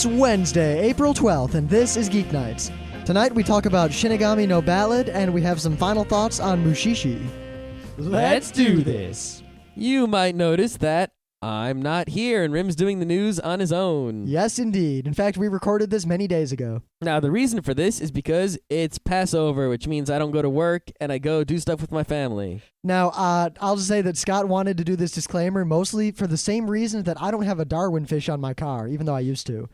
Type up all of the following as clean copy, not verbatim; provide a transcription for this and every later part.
It's Wednesday, April 12th, and this is Geeknights. Tonight we talk about Shinigami no Ballad, and we have some final thoughts on Mushishi. Let's do this. You might notice that I'm not here and Rim's doing the news on his own. Yes, indeed. In fact, we recorded this many days ago. Now, the reason for this is because it's Passover, which means I don't go to work and I go do stuff with my family. Now, I'll just say that Scott wanted to do this disclaimer mostly for the same reason that I don't have a Darwin fish on my car, even though I used to.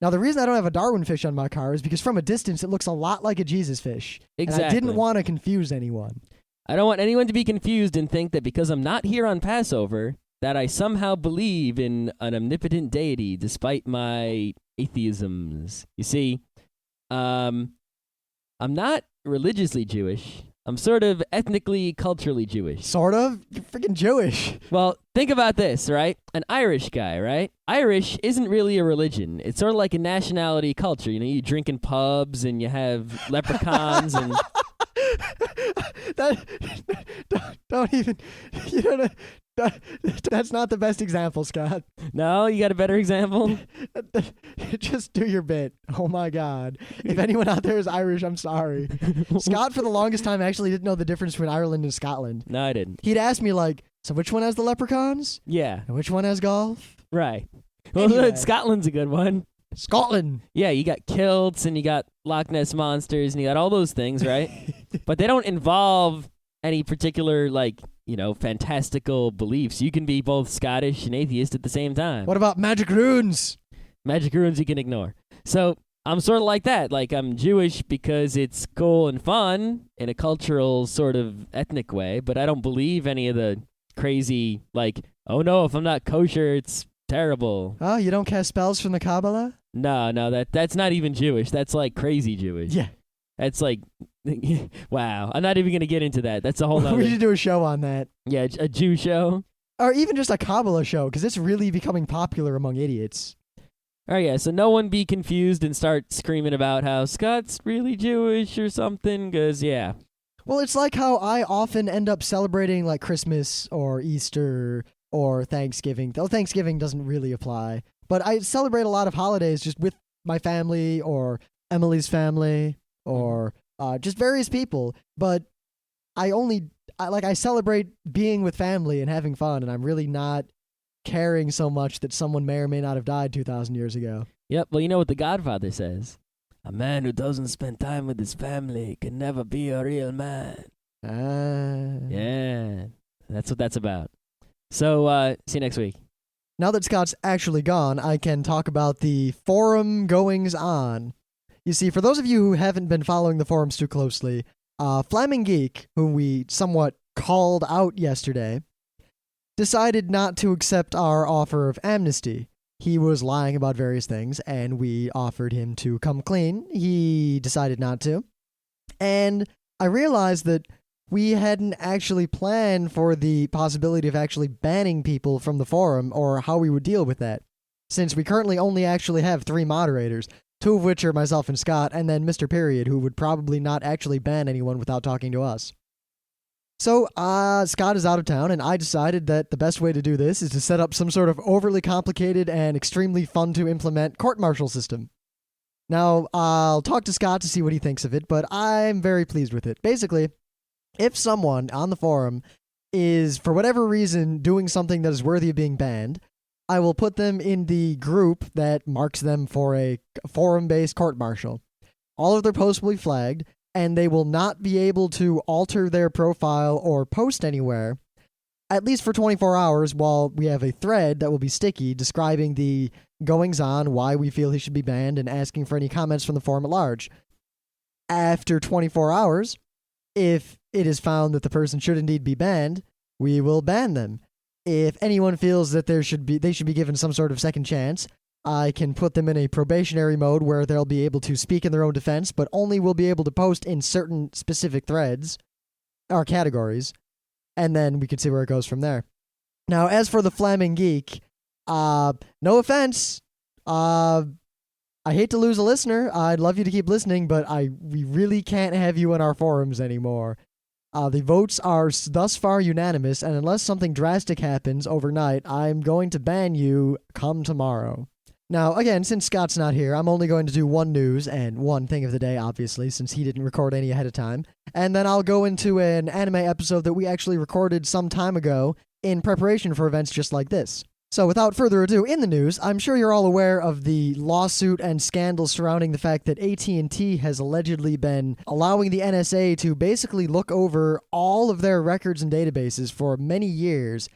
Now, the reason I don't have a Darwin fish on my car is because from a distance it looks a lot like a Jesus fish. Exactly. And I didn't want to confuse anyone. I don't want anyone to be confused and think that because I'm not here on Passover, that I somehow believe in an omnipotent deity despite my atheisms. You see, I'm not religiously Jewish. I'm sort of ethnically, culturally Jewish. Sort of? You're freaking Jewish. Well, think about this, right? An Irish guy, right? Irish isn't really a religion. It's sort of like a nationality culture. You know, you drink in pubs and you have leprechauns and... Don't even... You don't... That's not the best example, Scott. No? You got a better example? Just do your bit. Oh, my God. If anyone out there is Irish, I'm sorry. Scott, for the longest time, actually didn't know the difference between Ireland and Scotland. No, I didn't. He'd ask me, like, so which one has the leprechauns? Yeah. And which one has golf? Right. Well, Anyway. Scotland's a good one. Scotland. Yeah, you got kilts and you got Loch Ness monsters and you got all those things, right? But they don't involve any particular, like, you know, fantastical beliefs. You can be both Scottish and atheist at the same time. What about magic runes? Magic runes you can ignore. So I'm sort of like that. Like, I'm Jewish because it's cool and fun in a cultural sort of ethnic way, but I don't believe any of the crazy, like, oh no, if I'm not kosher, it's terrible. Oh, you don't cast spells from the Kabbalah? No, that's not even Jewish. That's like crazy Jewish. Yeah. That's like, wow. I'm not even going to get into that. That's a whole other... We should do a show on that. Yeah, a Jew show. Or even just a Kabbalah show, because it's really becoming popular among idiots. All right, yeah, so no one be confused and start screaming about how Scott's really Jewish or something, because, yeah. Well, it's like how I often end up celebrating, like, Christmas or Easter or Thanksgiving, though Thanksgiving doesn't really apply. But I celebrate a lot of holidays just with my family or Emily's family or just various people. But I celebrate being with family and having fun, and I'm really not caring so much that someone may or may not have died 2,000 years ago. Yep, well, you know what The Godfather says? A man who doesn't spend time with his family can never be a real man. Yeah, that's what that's about. So, see you next week. Now that Scott's actually gone, I can talk about the forum goings-on. You see, for those of you who haven't been following the forums too closely, Flaming Geek, whom we somewhat called out yesterday, decided not to accept our offer of amnesty. He was lying about various things, and we offered him to come clean. He decided not to. And I realized that we hadn't actually planned for the possibility of actually banning people from the forum or how we would deal with that, since we currently only actually have 3 moderators, 2 of which are myself and Scott, and then Mr. Period, who would probably not actually ban anyone without talking to us. So, Scott is out of town, and I decided that the best way to do this is to set up some sort of overly complicated and extremely fun-to-implement court-martial system. Now, I'll talk to Scott to see what he thinks of it, but I'm very pleased with it. Basically, if someone on the forum is, for whatever reason, doing something that is worthy of being banned, I will put them in the group that marks them for a forum-based court-martial. All of their posts will be flagged, and they will not be able to alter their profile or post anywhere, at least for 24 hours, while we have a thread that will be sticky describing the goings-on, why we feel he should be banned, and asking for any comments from the forum at large. After 24 hours, if it is found that the person should indeed be banned, we will ban them. If anyone feels that they should be given some sort of second chance, I can put them in a probationary mode where they'll be able to speak in their own defense, but only will be able to post in certain specific threads or categories, and then we can see where it goes from there. Now, as for the Flaming Geek, no offense, I hate to lose a listener. I'd love you to keep listening, but we really can't have you in our forums anymore. The votes are thus far unanimous, and unless something drastic happens overnight, I'm going to ban you come tomorrow. Now, again, since Scott's not here, I'm only going to do one news and one thing of the day, obviously, since he didn't record any ahead of time. And then I'll go into an anime episode that we actually recorded some time ago in preparation for events just like this. So without further ado, in the news, I'm sure you're all aware of the lawsuit and scandal surrounding the fact that AT&T has allegedly been allowing the NSA to basically look over all of their records and databases for many years,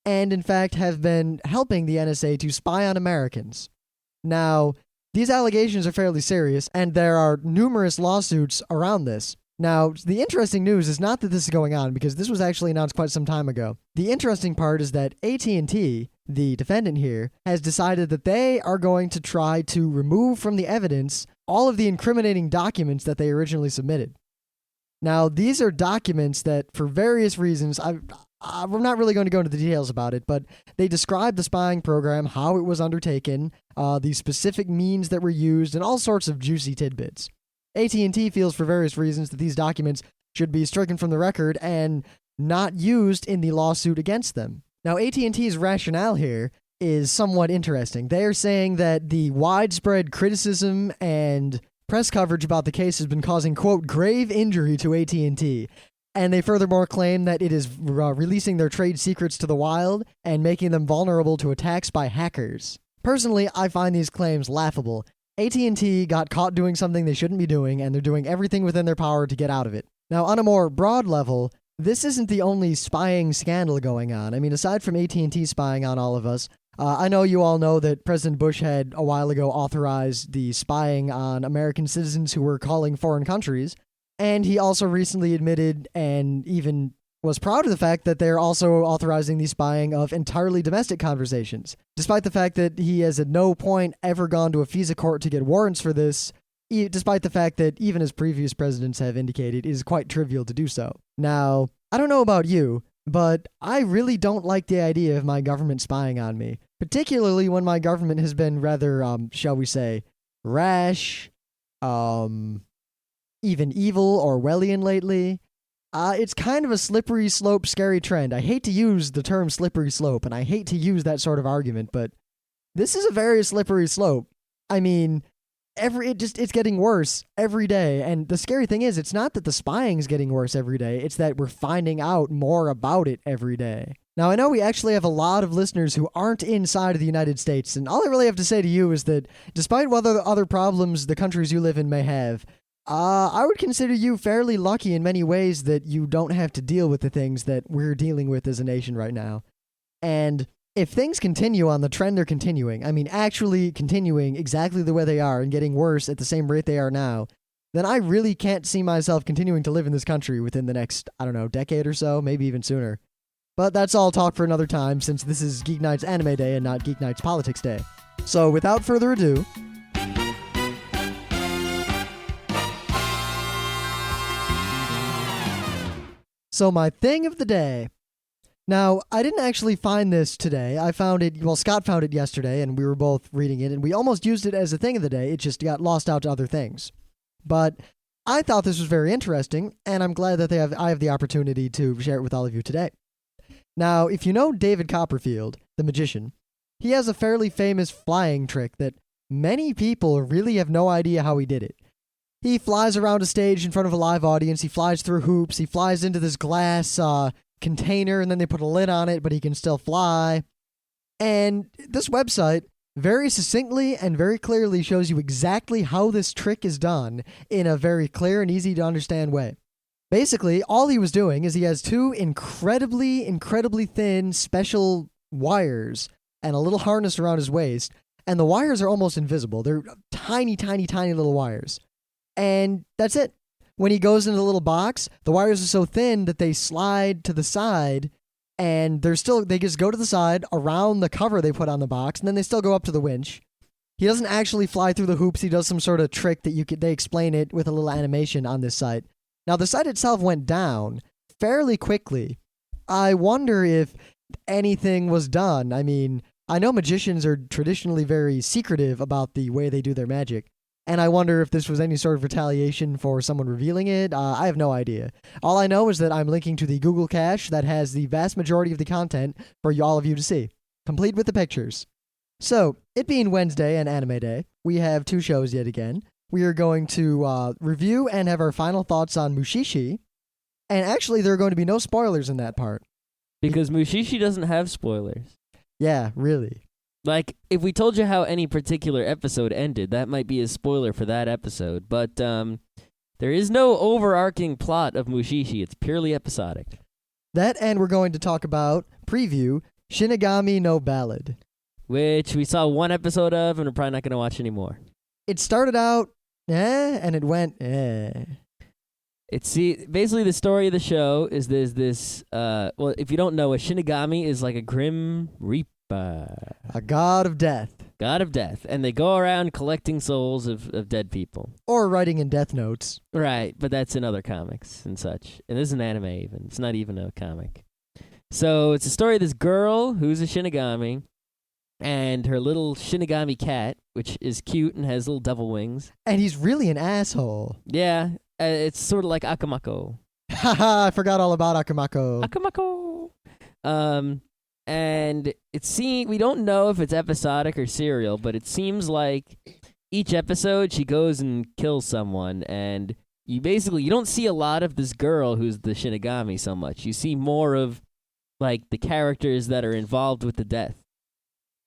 and in fact have been helping the NSA to spy on Americans. Now, these allegations are fairly serious, and there are numerous lawsuits around this. Now, the interesting news is not that this is going on, because this was actually announced quite some time ago. The interesting part is that AT&T, the defendant here, has decided that they are going to try to remove from the evidence all of the incriminating documents that they originally submitted. Now, these are documents that, for various reasons, we're not really going to go into the details about it, but they describe the spying program, how it was undertaken, the specific means that were used, and all sorts of juicy tidbits. AT&T feels for various reasons that these documents should be stricken from the record and not used in the lawsuit against them. Now, AT&T's rationale here is somewhat interesting. They are saying that the widespread criticism and press coverage about the case has been causing, quote, grave injury to AT&T. And they furthermore claim that it is releasing their trade secrets to the wild and making them vulnerable to attacks by hackers. Personally, I find these claims laughable. AT&T got caught doing something they shouldn't be doing, and they're doing everything within their power to get out of it. Now, on a more broad level, this isn't the only spying scandal going on. I mean, aside from AT&T spying on all of us, I know you all know that President Bush had a while ago authorized the spying on American citizens who were calling foreign countries, and he also recently admitted and even was proud of the fact that they're also authorizing the spying of entirely domestic conversations, despite the fact that he has at no point ever gone to a FISA court to get warrants for this, despite the fact that even as previous presidents have indicated, it is quite trivial to do so. Now, I don't know about you, but I really don't like the idea of my government spying on me, particularly when my government has been rather, shall we say, rash, even evil or Orwellian lately. It's kind of a slippery slope, scary trend. I hate to use the term slippery slope, and I hate to use that sort of argument, but this is a very slippery slope. I mean, it's getting worse every day, and the scary thing is, it's not that the spying's getting worse every day, it's that we're finding out more about it every day. Now, I know we actually have a lot of listeners who aren't inside of the United States, and all I really have to say to you is that despite what other problems the countries you live in may have, I would consider you fairly lucky in many ways that you don't have to deal with the things that we're dealing with as a nation right now. And if things continue on the trend they're continuing, I mean actually continuing exactly the way they are and getting worse at the same rate they are now, then I really can't see myself continuing to live in this country within the next, decade or so, maybe even sooner. But that's all talk for another time, since this is Geeknights Anime Day and not Geeknights Politics Day. So without further ado, so my thing of the day. Now, I didn't actually find this today. I found it, Scott found it yesterday, and we were both reading it, and we almost used it as a thing of the day. It just got lost out to other things. But I thought this was very interesting, and I'm glad that I have the opportunity to share it with all of you today. Now, if you know David Copperfield, the magician, he has a fairly famous flying trick that many people really have no idea how he did it. He flies around a stage in front of a live audience, he flies through hoops, he flies into this glass container, and then they put a lid on it, but he can still fly. And this website very succinctly and very clearly shows you exactly how this trick is done in a very clear and easy to understand way. Basically, all he was doing is he has two incredibly thin special wires and a little harness around his waist, and the wires are almost invisible. They're tiny little wires. And that's it. When he goes into the little box, the wires are so thin that they slide to the side, and they just go to the side around the cover they put on the box, and then they still go up to the winch. He doesn't actually fly through the hoops. He does some sort of trick that they explain it with a little animation on this site. Now, the site itself went down fairly quickly. I wonder if anything was done. I mean, I know magicians are traditionally very secretive about the way they do their magic. And I wonder if this was any sort of retaliation for someone revealing it. I have no idea. All I know is that I'm linking to the Google cache that has the vast majority of the content for all of you to see, complete with the pictures. So, it being Wednesday and Anime Day, we have two shows yet again. We are going to review and have our final thoughts on Mushishi. And actually, there are going to be no spoilers in that part. Because Mushishi doesn't have spoilers. Yeah, really. Like, if we told you how any particular episode ended, that might be a spoiler for that episode. But there is no overarching plot of Mushishi. It's purely episodic. That, and we're going to talk about, preview, Shinigami no Ballad. Which we saw one episode of, and we're probably not going to watch anymore. It started out, and it went, Basically the story of the show is there's this, well, if you don't know, a Shinigami is like a grim reaper. A god of death. God of death. And they go around collecting souls of dead people. Or writing in death notes. Right, but that's in other comics and such. And this is an anime even. It's not even a comic. So it's a story of this girl who's a Shinigami and her little Shinigami cat, which is cute and has little devil wings. And he's really an asshole. Yeah, it's sort of like Akamako. Haha, I forgot all about Akamako. Akamako! And we don't know if it's episodic or serial, but it seems like each episode she goes and kills someone, and you don't see a lot of this girl who's the Shinigami so much. You see more of like the characters that are involved with the death.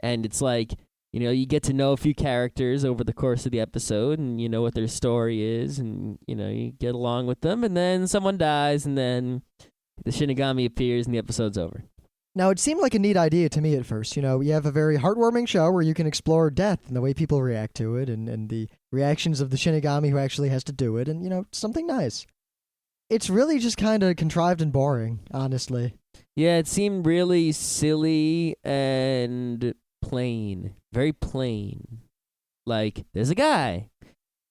And it's like, you get to know a few characters over the course of the episode, and you know what their story is, and you get along with them, and then someone dies, and then the Shinigami appears and the episode's over. Now, it seemed like a neat idea to me at first. You have a very heartwarming show where you can explore death and the way people react to it and the reactions of the Shinigami who actually has to do it and, something nice. It's really just kind of contrived and boring, honestly. Yeah, it seemed really silly and plain. Very plain. Like, there's a guy.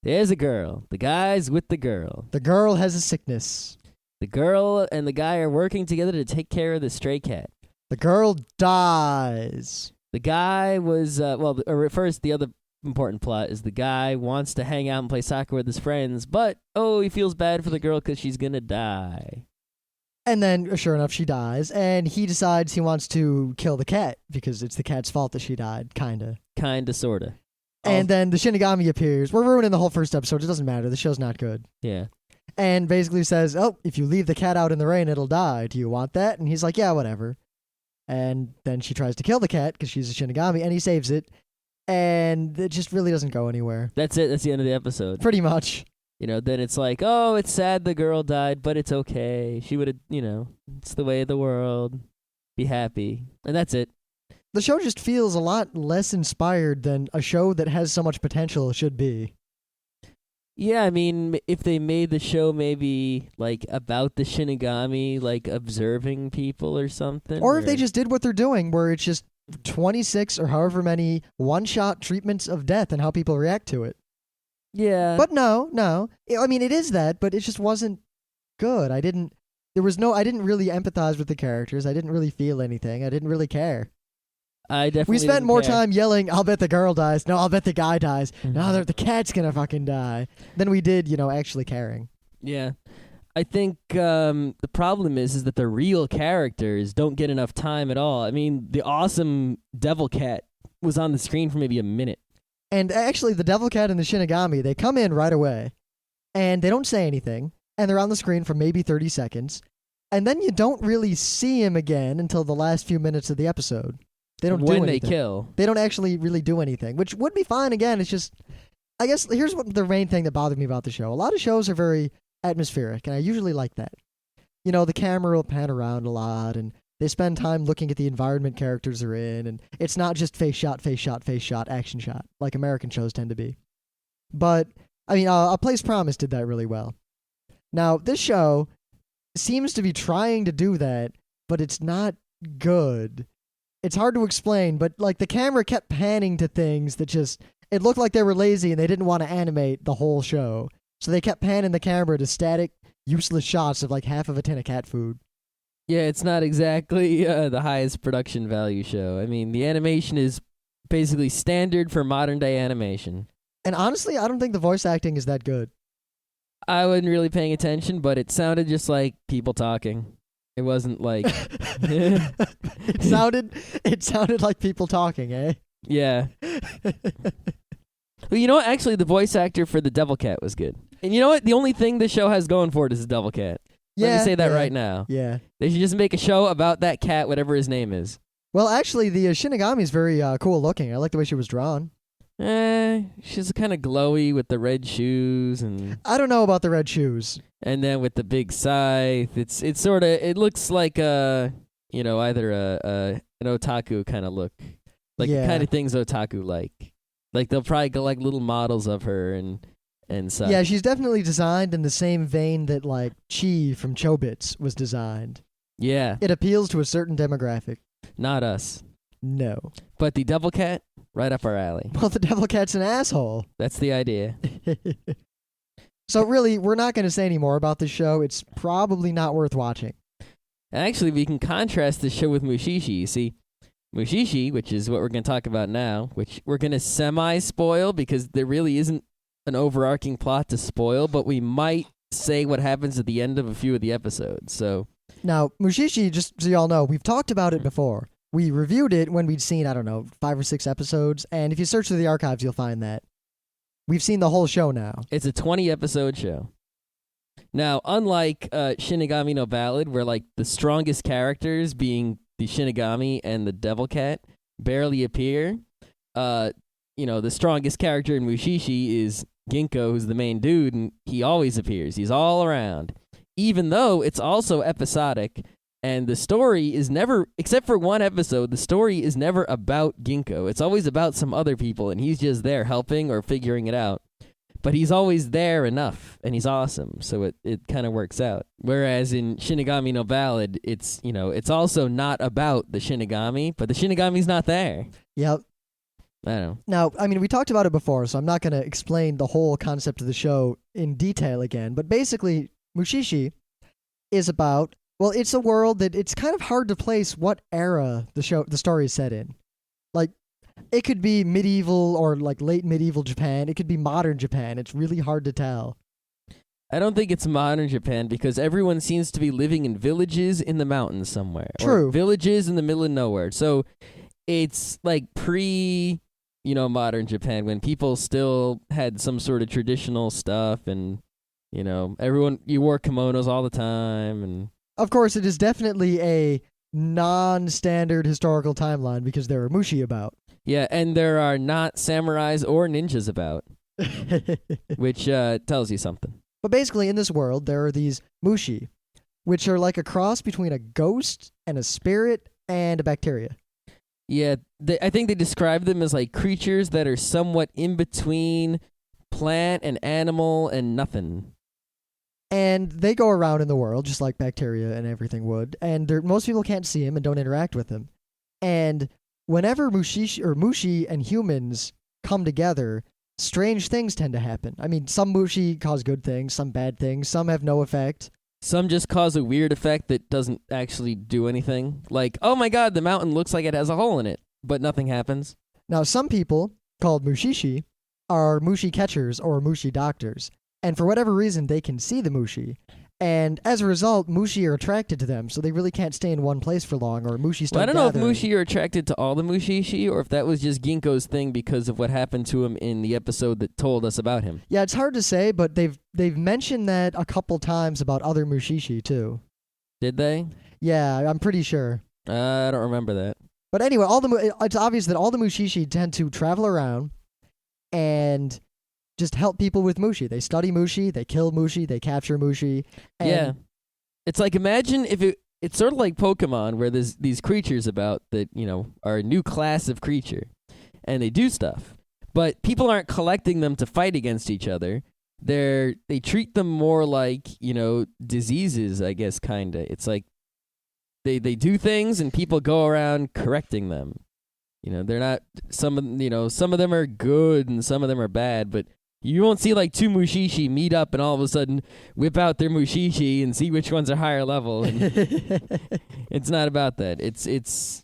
There's a girl. The guy's with the girl. The girl has a sickness. The girl and the guy are working together to take care of the stray cat. The girl dies. The guy was, first, the other important plot is the guy wants to hang out and play soccer with his friends, but, he feels bad for the girl because she's going to die. And then, sure enough, she dies, and he decides he wants to kill the cat because it's the cat's fault that she died, kinda. Kinda, sorta. And then the Shinigami appears. We're ruining the whole first episode. It doesn't matter. The show's not good. Yeah. And basically says, if you leave the cat out in the rain, it'll die. Do you want that? And he's like, yeah, whatever. And then she tries to kill the cat because she's a Shinigami, and he saves it. And it just really doesn't go anywhere. That's it. That's the end of the episode. Pretty much. Then it's like, it's sad the girl died, but it's okay. She would have, it's the way of the world. Be happy. And that's it. The show just feels a lot less inspired than a show that has so much potential should be. Yeah, I mean, if they made the show maybe, like, about the Shinigami, like, observing people or something. Or if they just did what they're doing, where it's just 26 or however many one-shot treatments of death and how people react to it. Yeah. But no. I mean, it is that, but it just wasn't good. I didn't really empathize with the characters. I didn't really feel anything. I didn't really care. I definitely We spent more care. time yelling, I'll bet the girl dies. No, I'll bet the guy dies. No, the cat's gonna fucking die. Than we did, actually caring. Yeah. I think the problem is that the real characters don't get enough time at all. I mean, the awesome devil cat was on the screen for maybe a minute. And actually, the devil cat and the Shinigami, they come in right away. And they don't say anything. And they're on the screen for maybe 30 seconds. And then you don't really see him again until the last few minutes of the episode. They don't do anything. When they kill. They don't actually really do anything, which would be fine. Again, it's just, I guess, here's what the main thing that bothered me about the show. A lot of shows are very atmospheric, and I usually like that. The camera will pan around a lot, and they spend time looking at the environment characters are in, and it's not just face shot, action shot, like American shows tend to be. But, I mean, A Place Promised did that really well. Now, this show seems to be trying to do that, but it's not good. It's hard to explain, but like the camera kept panning to things that just, it looked like they were lazy and they didn't want to animate the whole show. So they kept panning the camera to static, useless shots of like half of a tin of cat food. Yeah, it's not exactly the highest production value show. I mean, the animation is basically standard for modern day animation. And honestly, I don't think the voice acting is that good. I wasn't really paying attention, but it sounded just like people talking. It wasn't like it sounded like people talking, eh? Yeah. Well, you know what? Actually, the voice actor for the Devil Cat was good. And you know what? The only thing this show has going for it is the Devil Cat. Let me say that right now. Yeah. They should just make a show about that cat, whatever his name is. Well, actually, the Shinigami is very cool looking. I like the way she was drawn. She's kind of glowy with the red shoes and. I don't know about the red shoes. And then with the big scythe, it's sort of, it looks like either an otaku kind of look, like the kind of things otaku like. Like they'll probably go like little models of her and such. Yeah, she's definitely designed in the same vein that like Chi from Chobits was designed. Yeah. It appeals to a certain demographic. Not us. No. But the Devil Cat, right up our alley. Well, the Devil Cat's an asshole. That's the idea. So really, we're not going to say any more about this show. It's probably not worth watching. Actually, we can contrast this show with Mushishi. You see, Mushishi, which is what we're going to talk about now, which we're going to semi-spoil because there really isn't an overarching plot to spoil, but we might say what happens at the end of a few of the episodes. So now, Mushishi, just so y'all know, we've talked about it before. We reviewed it when we'd seen, 5 or 6 episodes, and if you search through the archives, you'll find that. We've seen the whole show now. It's a 20-episode show. Now, unlike Shinigami no Ballad, where like the strongest characters, being the Shinigami and the Devil Cat, barely appear, the strongest character in Mushishi is Ginkgo, who's the main dude, and he always appears. He's all around. Even though it's also episodic, and the story is never, except for one episode, the story is never about Ginkgo. It's always about some other people, and he's just there helping or figuring it out. But he's always there enough, and he's awesome, so it kind of works out. Whereas in Shinigami no Ballad, it's also not about the Shinigami, but the Shinigami's not there. Yep. I don't know. Now, we talked about it before, so I'm not going to explain the whole concept of the show in detail again, but basically, Mushishi is about, well, it's a world that it's kind of hard to place what era the story is set in. Like, it could be medieval or like late medieval Japan. It could be modern Japan. It's really hard to tell. I don't think it's modern Japan because everyone seems to be living in villages in the mountains somewhere. True. Or villages in the middle of nowhere. So it's like modern Japan when people still had some sort of traditional stuff and, you wore kimonos all the time. And of course, it is definitely a non-standard historical timeline because there are mushi about. Yeah, and there are not samurais or ninjas about, which tells you something. But basically, in this world, there are these mushi, which are like a cross between a ghost and a spirit and a bacteria. Yeah, I think they describe them as like creatures that are somewhat in between plant and animal and nothing. And they go around in the world just like bacteria and everything would, and most people can't see them and don't interact with them. And whenever mushi and humans come together, strange things tend to happen. Some mushi cause good things, some bad things, some have no effect. Some just cause a weird effect that doesn't actually do anything. Like, oh my god, the mountain looks like it has a hole in it, but nothing happens. Now, some people, called mushishi, are mushi catchers or mushi doctors. And for whatever reason, they can see the mushi. And as a result, mushi are attracted to them, so they really can't stay in one place for long, or mushi start I don't know if gathering. mushi are attracted to all the mushishi, or if that was just Ginkgo's thing because of what happened to him in the episode that told us about him. Yeah, it's hard to say, but they've mentioned that a couple times about other mushishi, too. Did they? Yeah, I'm pretty sure. I don't remember that. But anyway, it's obvious that all the mushishi tend to travel around and just help people with mushi. They study mushi, they kill mushi, they capture mushi. Yeah. It's like, imagine if it's sort of like Pokemon where there's these creatures about that, are a new class of creature. And they do stuff. But people aren't collecting them to fight against each other. They treat them more like, diseases, I guess, kind of. It's like they do things and people go around correcting them. They're not, some of them are good and some of them are bad, but you won't see like two mushishi meet up and all of a sudden whip out their mushishi and see which ones are higher level. And it's not about that. It's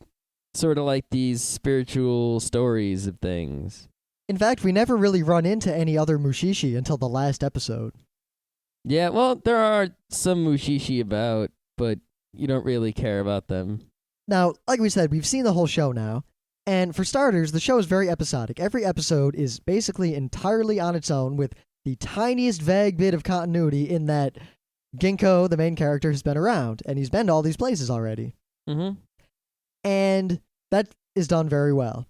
sort of like these spiritual stories of things. In fact, we never really run into any other mushishi until the last episode. Yeah, well, there are some mushishi about, but you don't really care about them. Now, like we said, we've seen the whole show now, And for starters, the show is very episodic. Every episode is basically entirely on its own with the tiniest vague bit of continuity in that Ginkgo, the main character, has been around, and he's been to all these places already. Mm-hmm. And that is done very well.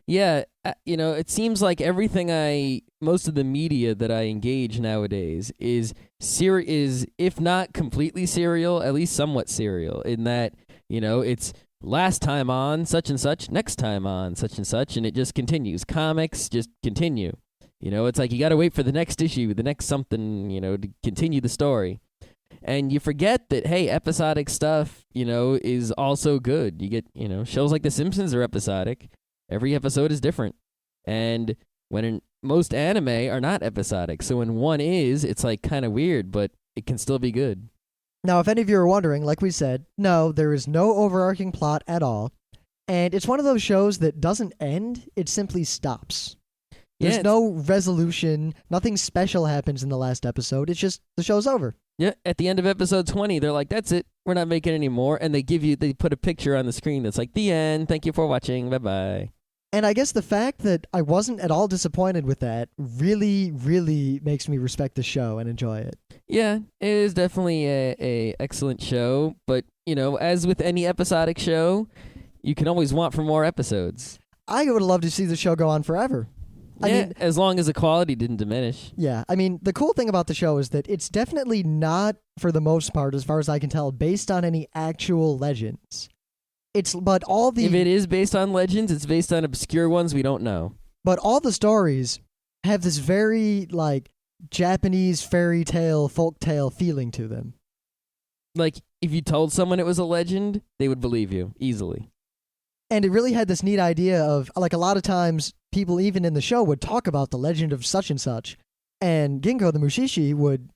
Yeah, it seems like most of the media that I engage nowadays is if not completely serial, at least somewhat serial, in that, it's last time on such and such, next time on such and such, and it just continues. Comics just continue. It's like you got to wait for the next issue, the next something, to continue the story. And you forget that, hey, episodic stuff, is also good. You get, shows like The Simpsons are episodic. Every episode is different. And most anime are not episodic. So when one is, it's like kind of weird, but it can still be good. Now, if any of you are wondering, like we said, no, there is no overarching plot at all. And it's one of those shows that doesn't end, it simply stops. There's no resolution, nothing special happens in the last episode, it's just the show's over. Yeah, at the end of episode 20, they're like, that's it, we're not making any more, and they put a picture on the screen that's like, the end, thank you for watching, bye-bye. And I guess the fact that I wasn't at all disappointed with that really, really makes me respect the show and enjoy it. Yeah, it is definitely a excellent show, but, as with any episodic show, you can always want for more episodes. I would love to see the show go on forever. Yeah, I mean, as long as the quality didn't diminish. Yeah, I mean, the cool thing about the show is that it's definitely not, for the most part, as far as I can tell, based on any actual legends. If it is based on legends, it's based on obscure ones we don't know. But all the stories have this very, Japanese fairy tale, folk tale feeling to them. Like, if you told someone it was a legend, they would believe you, easily. And it really had this neat idea of, a lot of times, people even in the show would talk about the legend of such and such, and Ginkgo the Mushishi would,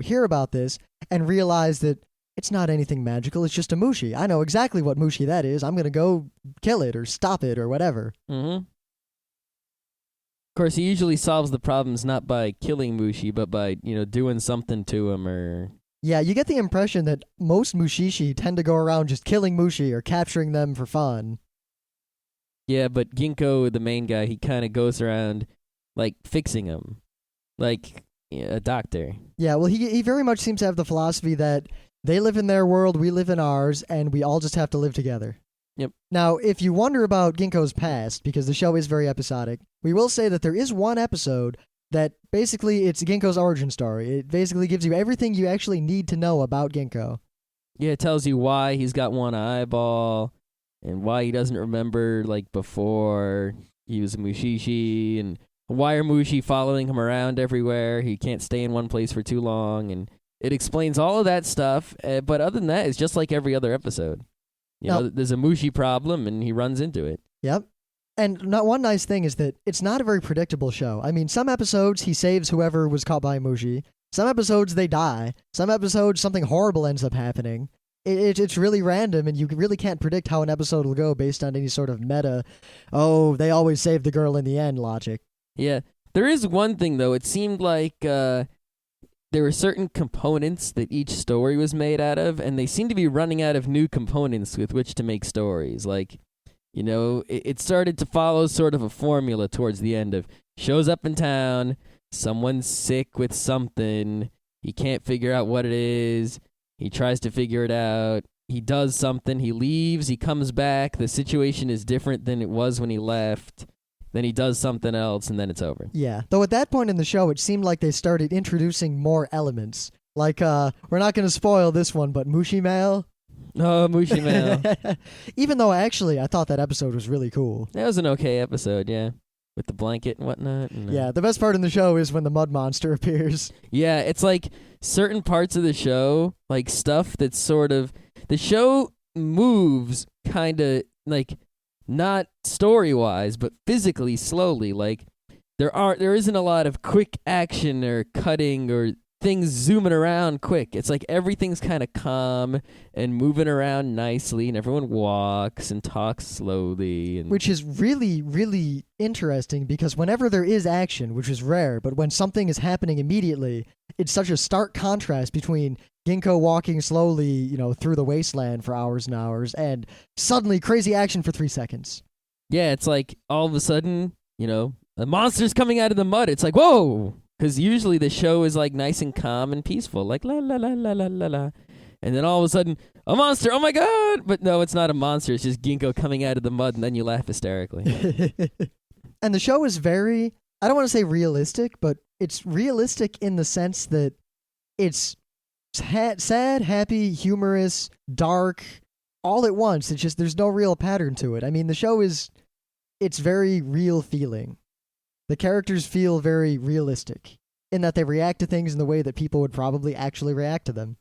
hear about this and realize that it's not anything magical, it's just a mushi. I know exactly what mushi that is. I'm going to go kill it or stop it or whatever. Mm-hmm. Of course, he usually solves the problems not by killing mushi, but by, doing something to him or... Yeah, you get the impression that most mushishi tend to go around just killing mushi or capturing them for fun. Yeah, but Ginkgo, the main guy, he kind of goes around, fixing them. Like a doctor. Yeah, well, he very much seems to have the philosophy that they live in their world, we live in ours, and we all just have to live together. Yep. Now, if you wonder about Ginkgo's past, because the show is very episodic, we will say that there is one episode that basically it's Ginkgo's origin story. It basically gives you everything you actually need to know about Ginkgo. Yeah, it tells you why he's got one eyeball, and why he doesn't remember, before he was a Mushishi, and why are Mushi following him around everywhere? He can't stay in one place for too long, and it explains all of that stuff, but other than that, it's just like every other episode. There's a Mushi problem, and he runs into it. Yep. And one nice thing is that it's not a very predictable show. I mean, some episodes he saves whoever was caught by Mushi. Some episodes they die. Some episodes something horrible ends up happening. It's really random, and you really can't predict how an episode will go based on any sort of meta, they always save the girl in the end logic. Yeah. There is one thing, though. It seemed like there were certain components that each story was made out of, and they seem to be running out of new components with which to make stories. It started to follow sort of a formula towards the end of shows up in town, someone's sick with something, he can't figure out what it is, he tries to figure it out, he does something, he leaves, he comes back, the situation is different than it was when he left, then he does something else, and then it's over. Yeah, though at that point in the show, it seemed like they started introducing more elements. We're not going to spoil this one, but Mushi Mail. Oh, Mushi Mail. Even though, actually, I thought that episode was really cool. That was an okay episode, yeah. With the blanket and whatnot. And, yeah, the best part in the show is when the mud monster appears. Yeah, it's like certain parts of the show, stuff that's sort of... The show moves kind of, not story-wise, but physically slowly. There isn't a lot of quick action or cutting or things zooming around quick. It's like everything's kind of calm and moving around nicely, and everyone walks and talks slowly. Which is really, really interesting, because whenever there is action, which is rare, but when something is happening immediately, it's such a stark contrast between Ginkgo walking slowly, through the wasteland for hours and hours, and suddenly crazy action for 3 seconds. Yeah, it's like all of a sudden, a monster's coming out of the mud. It's like, whoa! Because usually the show is like nice and calm and peaceful, like la la la la la la la. And then all of a sudden, a monster! Oh my god! But no, it's not a monster. It's just Ginkgo coming out of the mud, and then you laugh hysterically. And the show is very, I don't want to say realistic, but it's realistic in the sense that it's sad, happy, humorous, dark, all at once. It's just there's no real pattern to it. I mean, the show it's very real feeling. The characters feel very realistic in that they react to things in the way that people would probably actually react to them.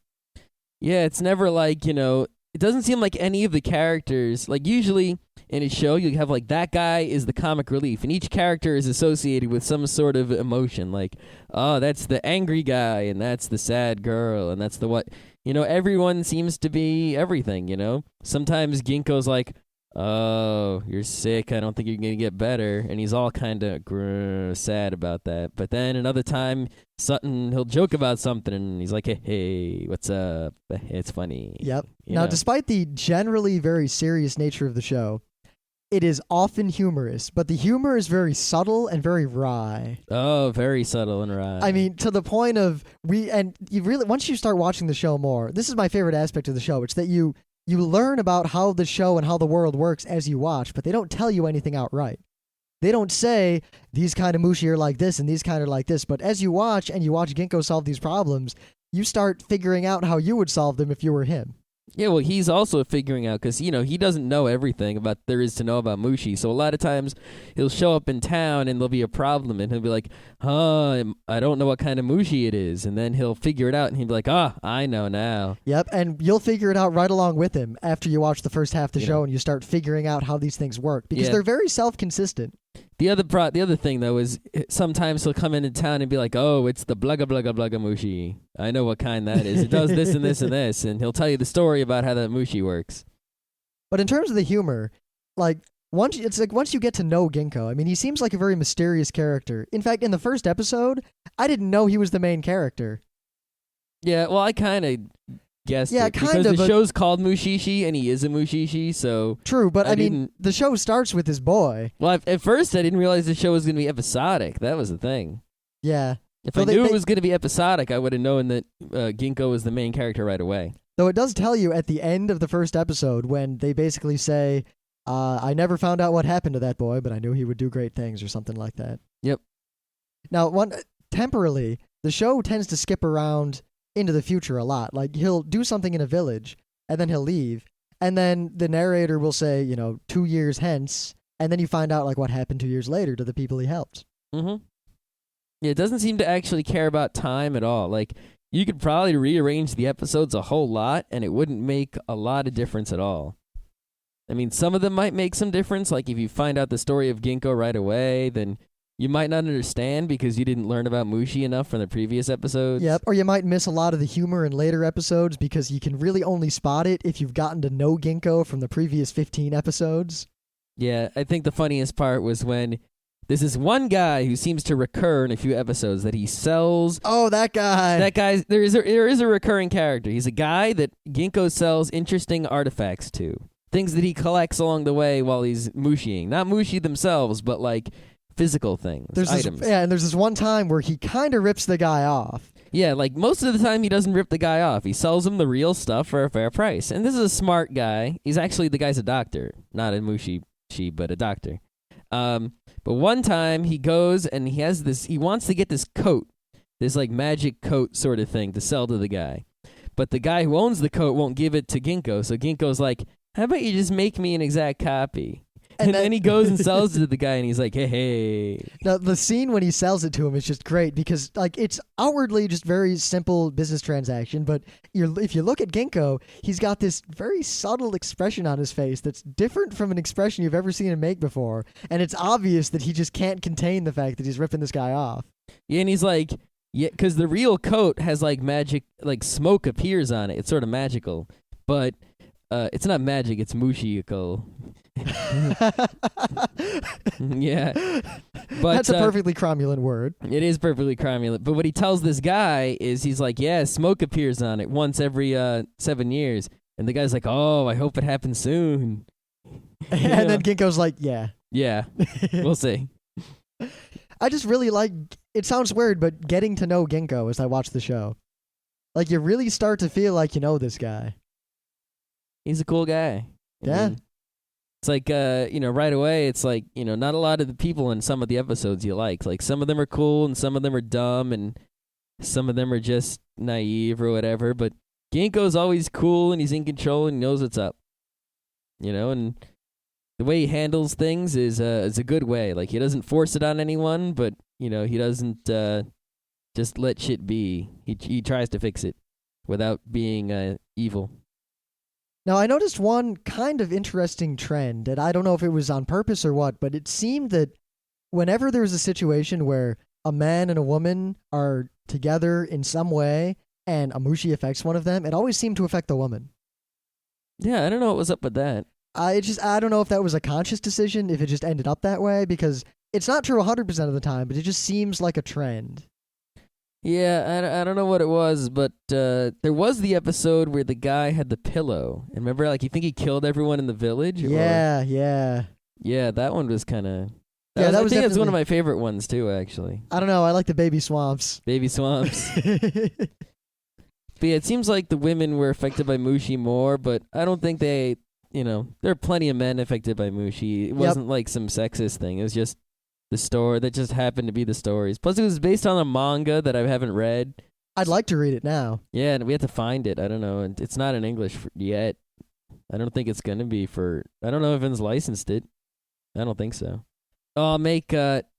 Yeah, it's never like, it doesn't seem like any of the characters, like usually in a show you have like that guy is the comic relief and each character is associated with some sort of emotion, like, oh, that's the angry guy and that's the sad girl and that's the what. Everyone seems to be everything, Sometimes Ginkgo's like, oh, you're sick, I don't think you're going to get better, and he's all kind of sad about that. But then another time, he'll joke about something, and he's like, hey, what's up? It's funny. Yep. Now, despite the generally very serious nature of the show, it is often humorous, but the humor is very subtle and very wry. Oh, very subtle and wry. I mean, to the point of once you start watching the show more, this is my favorite aspect of the show. It's that you learn about how the show and how the world works as you watch, but they don't tell you anything outright. They don't say, these kind of Mushi are like this and these kind are like this, but as you watch and you watch Ginkgo solve these problems, you start figuring out how you would solve them if you were him. Yeah, well, he's also figuring out, because, he doesn't know everything about there is to know about Mushi, so a lot of times he'll show up in town and there'll be a problem, and he'll be like, I don't know what kind of Mushi it is, and then he'll figure it out, and he'll be like, I know now. Yep, and you'll figure it out right along with him after you watch the first half of the show and you start figuring out how these things work, because they're very self-consistent. The other thing, though, is sometimes he'll come into town and be like, oh, it's the blugga blugga blugga Mushi. I know what kind that is. It does this and this and this, and he'll tell you the story about how that Mushi works. But in terms of the humor, once you get to know Ginkgo, I mean, he seems like a very mysterious character. In fact, in the first episode, I didn't know he was the main character. Yeah, well, I kind of guessed it. Because the show's called Mushishi, and he is a Mushishi, so... True, but I mean, the show starts with his boy. Well, at first, I didn't realize the show was going to be episodic. That was the thing. Yeah. If I knew it was going to be episodic, I would have known that Ginkgo was the main character right away. Though it does tell you at the end of the first episode when they basically say, I never found out what happened to that boy, but I knew he would do great things or something like that. Yep. Now, temporarily, the show tends to skip around into the future a lot. Like, he'll do something in a village, and then he'll leave, and then the narrator will say, 2 years hence, and then you find out, what happened 2 years later to the people he helped. Mm-hmm. Yeah, it doesn't seem to actually care about time at all. Like, you could probably rearrange the episodes a whole lot, and it wouldn't make a lot of difference at all. I mean, some of them might make some difference, like if you find out the story of Ginkgo right away, then you might not understand because you didn't learn about Mushi enough from the previous episodes. Yep, or you might miss a lot of the humor in later episodes because you can really only spot it if you've gotten to know Ginkgo from the previous 15 episodes. Yeah, I think the funniest part was when there's this one guy who seems to recur in a few episodes that he sells. Oh, that guy. That guy, there is a recurring character. He's a guy that Ginkgo sells interesting artifacts to. Things that he collects along the way while he's Mushiing. Not Mushi themselves, but physical things, items. And there's this one time where he kind of rips the guy off. Yeah, most of the time he doesn't rip the guy off. He sells him the real stuff for a fair price. And this is a smart guy. The guy's a doctor. Not a Mushi, but a doctor. But one time he goes and he wants to get this coat, this magic coat sort of thing to sell to the guy. But the guy who owns the coat won't give it to Ginkgo. So Ginkgo's like, how about you just make me an exact copy? And then he goes and sells it to the guy, and he's like, hey. Now, the scene when he sells it to him is just great because, it's outwardly just very simple business transaction, but if you look at Ginkgo, he's got this very subtle expression on his face that's different from an expression you've ever seen him make before, and it's obvious that he just can't contain the fact that he's ripping this guy off. Yeah, and he's like, yeah, because the real coat has, magic, smoke appears on it. It's sort of magical, but... it's not magic, it's mushical. Yeah. But that's a perfectly cromulent word. It is perfectly cromulent. But what he tells this guy is he's like, yeah, smoke appears on it once every 7 years. And the guy's like, oh, I hope it happens soon. And then Ginkgo's like, yeah, Yeah, we'll see. I just really like, it sounds weird, but getting to know Ginkgo as I watch the show. Like, you really start to feel like you know this guy. He's a cool guy. Yeah. It's like, right away, it's like, not a lot of the people in some of the episodes you like. Like, some of them are cool and some of them are dumb and some of them are just naive or whatever. But Ginkgo's always cool and he's in control and he knows what's up. And the way he handles things is a good way. Like, he doesn't force it on anyone, but, he doesn't just let shit be. He tries to fix it without being evil. Now, I noticed one kind of interesting trend, and I don't know if it was on purpose or what, but it seemed that whenever there was a situation where a man and a woman are together in some way and a mushi affects one of them, it always seemed to affect the woman. Yeah, I don't know what was up with that. I don't know if that was a conscious decision, if it just ended up that way, because it's not true 100% of the time, but it just seems like a trend. Yeah, I don't know what it was, but there was the episode where the guy had the pillow. And remember, like, you think he killed everyone in the village? Yeah. Yeah, that one was kind of... I think that's one of my favorite ones, too, actually. I don't know, I like the baby swamps. Baby swamps. But yeah, it seems like the women were affected by Mushi more, but I don't think they... there are plenty of men affected by Mushi. It wasn't like some sexist thing. It was just... the story that just happened to be the stories. Plus, it was based on a manga that I haven't read. I'd like to read it now. Yeah, and we have to find it. I don't know. And it's not in English yet. I don't think it's going to be for... I don't know if anyone's licensed it. I don't think so. Oh, I'll make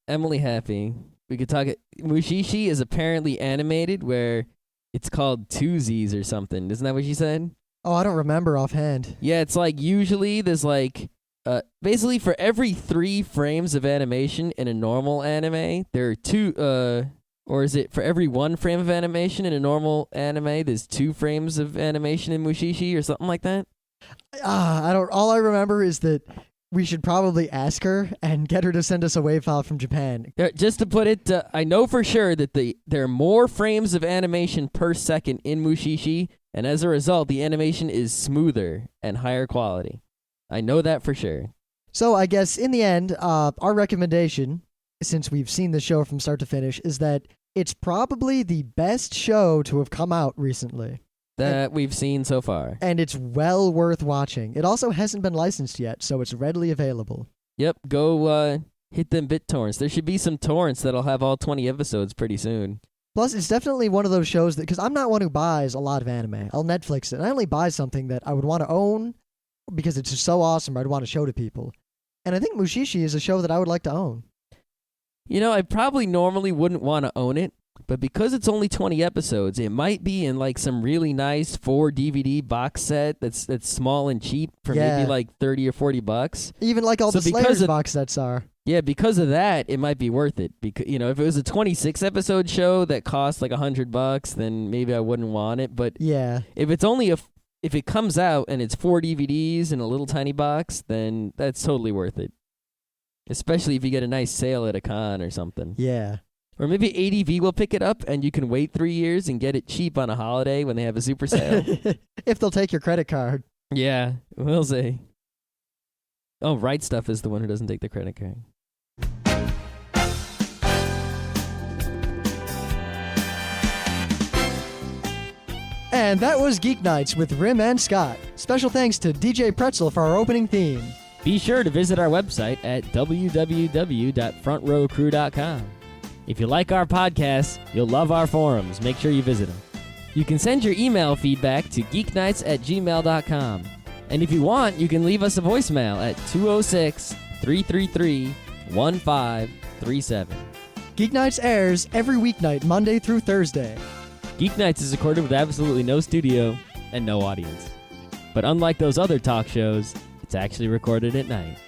Emily happy. We could talk... Mushishi is apparently animated where it's called twosies or something. Isn't that what she said? Oh, I don't remember offhand. Yeah, it's like usually there's like... basically, for every 3 frames of animation in a normal anime, there are 2, or is it for every 1 frame of animation in a normal anime, there's 2 frames of animation in Mushishi or something like that? All I remember is that we should probably ask her and get her to send us a WAV file from Japan. Just to put it, I know for sure that there are more frames of animation per second in Mushishi, and as a result, the animation is smoother and higher quality. I know that for sure. So I guess in the end, our recommendation, since we've seen the show from start to finish, is that it's probably the best show to have come out recently. That we've seen so far. And it's well worth watching. It also hasn't been licensed yet, so it's readily available. Yep, go hit them BitTorrents. There should be some torrents that'll have all 20 episodes pretty soon. Plus, it's definitely one of those shows that, because I'm not one who buys a lot of anime. I'll Netflix it. I only buy something that I would want to own, because it's just so awesome, I'd want to show to people. And I think Mushishi is a show that I would like to own. I probably normally wouldn't want to own it, but because it's only 20 episodes, it might be in like some really nice 4 DVD box set that's small and cheap for maybe like $30 or $40. Even like all the Slayers box sets are. Yeah, because of that, it might be worth it. Because if it was a 26 episode show that cost like $100, then maybe I wouldn't want it. But yeah, if it comes out and it's 4 DVDs in a little tiny box, then that's totally worth it. Especially if you get a nice sale at a con or something. Yeah. Or maybe ADV will pick it up and you can wait 3 years and get it cheap on a holiday when they have a super sale. If they'll take your credit card. Yeah, we'll see. Oh, Right Stuff is the one who doesn't take the credit card. And that was Geeknights with Rim and Scott. Special thanks to DJ Pretzel for our opening theme. Be sure to visit our website at www.frontrowcrew.com. If you like our podcasts, you'll love our forums. Make sure you visit them. You can send your email feedback to geeknights@gmail.com. And if you want, you can leave us a voicemail at 206-333-1537. Geeknights airs every weeknight, Monday through Thursday. Geeknights is recorded with absolutely no studio and no audience. But unlike those other talk shows, it's actually recorded at night.